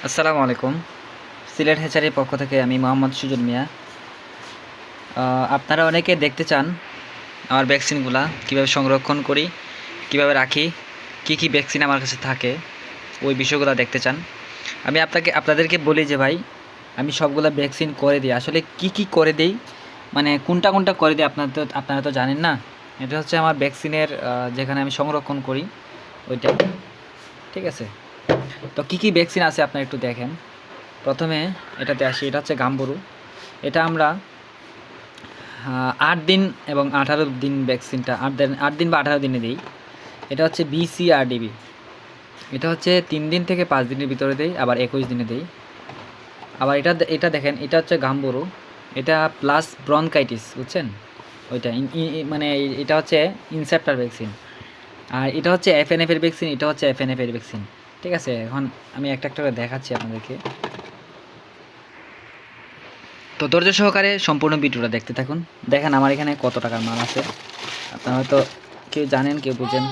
আসসালামু আলাইকুম। সিলেট হ্যাচারির পক্ষ থেকে আমি মোহাম্মদ সুজন মিয়া। আপনারা অনেকে দেখতে চান আমার ভ্যাকসিনগুলা কীভাবে সংরক্ষণ করি, কীভাবে রাখি, কী ভ্যাকসিন আমার কাছে থাকে, ওই বিষয়গুলো দেখতে চান। আমি আপনাদেরকে বলি যে ভাই, আমি সবগুলা ভ্যাকসিন করে দিই। আসলে কি করে দিই, মানে কোনটা করে দিই আপনারা তো জানেন না। এটা হচ্ছে আমার ভ্যাকসিনের যেখানে আমি সংরক্ষণ করি ওইটা, ঠিক আছে? তো কী ভ্যাকসিন আছে আপনারা একটু দেখেন। প্রথমে এটাতে আসি, এটা হচ্ছে গাম্বুরু। এটা আমরা 8 দিন এবং 18 দিন ভ্যাকসিনটা 8 দিন বা 18 দিনে দিই। এটা হচ্ছে BCRDB। এটা হচ্ছে 3 দিন থেকে 5 দিনের ভিতরে দেই, আবার 21 দিনে দেই। আবার এটা দেখেন, এটা হচ্ছে গাম্বুরু। এটা প্লাস ব্রনকাইটিস, বুঝছেন? ওইটা মানে এটা হচ্ছে ইনসেপ্টার ভ্যাকসিন। আর এটা হচ্ছে FNF এর ভ্যাকসিন, এটা হচ্ছে FNF এর ভ্যাকসিন, ঠিক আছে? এখন আমি একটা করে দেখাচ্ছি আপনাদেরকে। তো ধৈর্য সহকারে সম্পূর্ণ ভিডিওটা দেখতে থাকুন। দেখেন আমার এখানে কত টাকার মাল আছে, আপনারা হয়তো কেউ জানেন কেউ বুঝেন।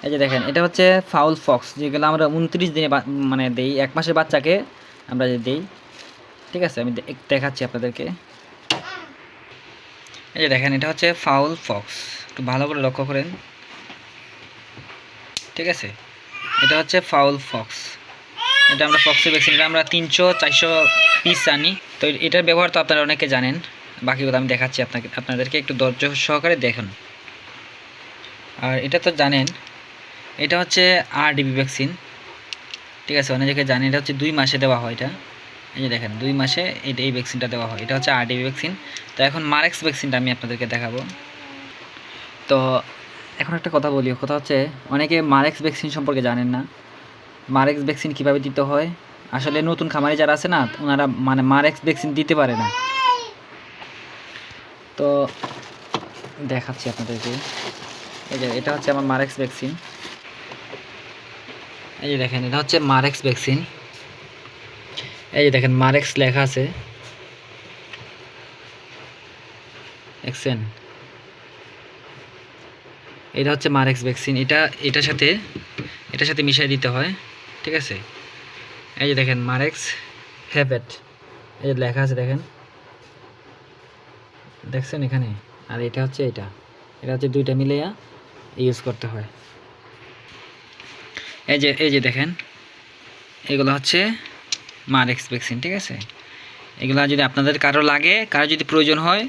এই যে দেখেন, এটা হচ্ছে ফাউল ফক্স, যেগুলো আমরা 29 দিনে মানে দেই, 1 মাসের বাচ্চাকে আমরা যে দেই, ঠিক আছে? আমি দেখাচ্ছি আপনাদেরকে। এই যে দেখেন, এটা হচ্ছে ফাউল ফক্স, একটু ভালো করে লক্ষ্য করেন, ঠিক আছে? এটা হচ্ছে ফাউল ফক্স। এটা আমরা ফক্সের ভ্যাকসিন, এটা আমরা 300-400 পিস আনি। তো এটার ব্যবহার তো আপনারা অনেকে জানেন, বাকিগুলো আমি দেখাচ্ছি আপনাদেরকে, একটু ধৈর্য সহকারে দেখুন। আর এটা তো জানেন, এটা হচ্ছে RDB ভ্যাকসিন, ঠিক আছে? অনেকে জানেন, এটা হচ্ছে 2 মাসে দেওয়া হয়। এটা এই যে দেখেন, 2 মাসে এই ভ্যাকসিনটা দেওয়া হয়। এটা হচ্ছে RDB ভ্যাকসিন। তো এখন মারেক্স ভ্যাকসিনটা আমি আপনাদেরকে দেখাবো। তো এখন একটা কথা বলি, কথা হচ্ছে অনেকে মারেক্স ভ্যাকসিন সম্পর্কে জানেন না। মারেক্স ভ্যাকসিন কীভাবে দিতে হয়, আসলে নতুন খামারি যারা আছে না, ওনারা মানে মারেক্স ভ্যাকসিন দিতে পারে না। তো দেখাচ্ছি আপনাদেরকে। এই যে এটা হচ্ছে আমার মারেক্স ভ্যাকসিন। এই যে দেখেন, এটা হচ্ছে মারেক্স ভ্যাকসিন। এই যে দেখেন, মারেক্স লেখা আছে, দেখছেন? এটা হচ্ছে মারেক্স ভ্যাকসিন। এটার সাথে মিশিয়ে দিতে হয়, ঠিক আছে? এই যে দেখেন, মারেক্স হ্যাভেট, এই যে লেখা আছে, দেখছেন এখানে? আর এটা হচ্ছে এটা হচ্ছে দুইটা মিলিয়ে ইউজ করতে হয়। এই যে দেখেন, এগুলো হচ্ছে মারেক্স ভ্যাকসিন, ঠিক আছে? এগুলো যদি আপনাদের কারো যদি প্রয়োজন হয়,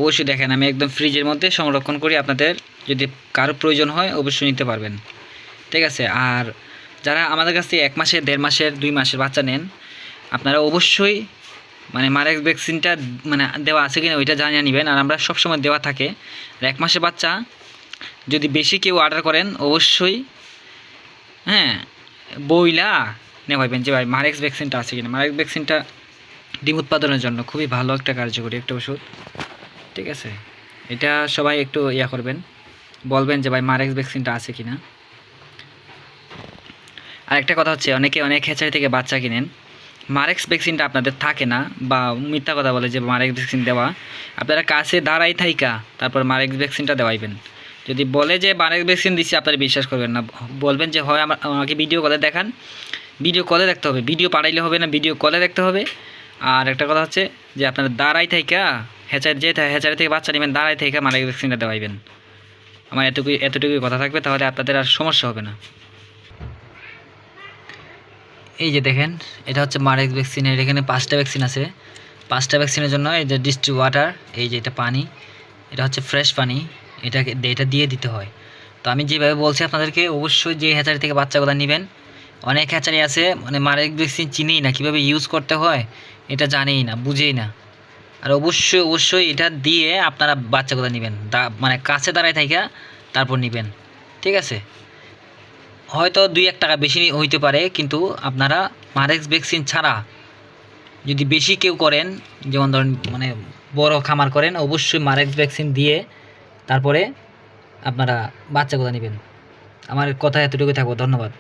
অবশ্যই দেখেন, আমি একদম ফ্রিজের মধ্যে সংরক্ষণ করি। আপনাদের যদি কারো প্রয়োজন হয় অবশ্যই নিতে পারবেন, ঠিক আছে? আর যারা আমাদের কাছ থেকে 1 মাসের, 1.5 মাসের, 2 মাসের বাচ্চা নেন, আপনারা অবশ্যই মানে মারেক্স ভ্যাকসিনটা মানে দেওয়া আছে কিনা ওইটা জানিয়ে নেবেন। আর আমরা সবসময় দেওয়া থাকে। আর 1 মাসের বাচ্চা যদি বেশি কেউ অর্ডার করেন, অবশ্যই বইলা নেওয়াইবেন যে ভাই মারেক্স ভ্যাকসিনটা আছে কিনা। মারেক্স ভ্যাকসিনটা ডিম উৎপাদনের জন্য খুবই ভালো একটা কার্যকরী একটা ওষুধ, ঠিক আছে? এটা সবাই একটু করবেন, বলবেন যে ভাই মারেক্স ভ্যাকসিনটা আছে কিনা। আর একটা কথা হচ্ছে, অনেক হ্যাচারি থেকে বাচ্চা কিনেন, মারেক্স ভ্যাকসিনটা আপনাদের থাকে না, বা মিথ্যা কথা বলে যে মারেক্স ভ্যাকসিন দেওয়া। আপনারা কাছে দাঁড়াই থাইকা তারপর মারেক্স ভ্যাকসিনটা দেওয়াইবেন। যদি বলে যে মারেক্স ভ্যাকসিন দিচ্ছি, আপনারা বিশ্বাস করবেন না। বলবেন যে হয় আমাকে ভিডিও কলে দেখান। ভিডিও কলে দেখতে হবে, ভিডিও পাঠাইলে হবে না, ভিডিও কলে দেখতে হবে। আর একটা কথা হচ্ছে যে আপনারা দাঁড়াই থাইকা হ্যাচারি থেকে বাচ্চা নেবেন, দাঁড়াই থাইকা মারেক্স ভ্যাকসিনটা দেওয়াইবেন। আমার এতটুকুই কথা থাকবে, তাহলে আপনাদের আর সমস্যা হবে না। এই যে দেখেন, এটা হচ্ছে মারেক্স ভ্যাকসিনের, এখানে 5টা ভ্যাকসিন আছে। 5টা ভ্যাকসিনের জন্য এই যে ডিস্ট্রি ওয়াটার, এই যে এটা পানি, এটা হচ্ছে ফ্রেশ পানি, এটা দিয়ে দিতে হয়। তো আমি যেভাবে বলছি আপনাদেরকে, অবশ্যই যে হ্যাচারি থেকে বাচ্চাগুলো নেবেন, অনেক হ্যাচারি আছে মানে মারেক্স ভ্যাকসিন চিনেই না, কীভাবে ইউজ করতে হয় এটা জানেই না, বুঝেই না। আর অবশ্যই এটা দিয়ে আপনারা বাচ্চাগুলো নেবেন, মানে কাছে দাঁড়ায় থাইকা তারপর নেবেন, ঠিক আছে? হয়তো 2-1 টাকা বেশি হইতে পারে, কিন্তু আপনারা মারেক্স ভ্যাকসিন ছাড়া যদি বেশি কেউ করেন, যেমন ধরেন মানে বড় খামার করেন, অবশ্যই মারেক্স ভ্যাকসিন দিয়ে তারপরে আপনারা বাচ্চাগুলো নেবেন। আমার কথা এতটুকুই থাকবো। ধন্যবাদ।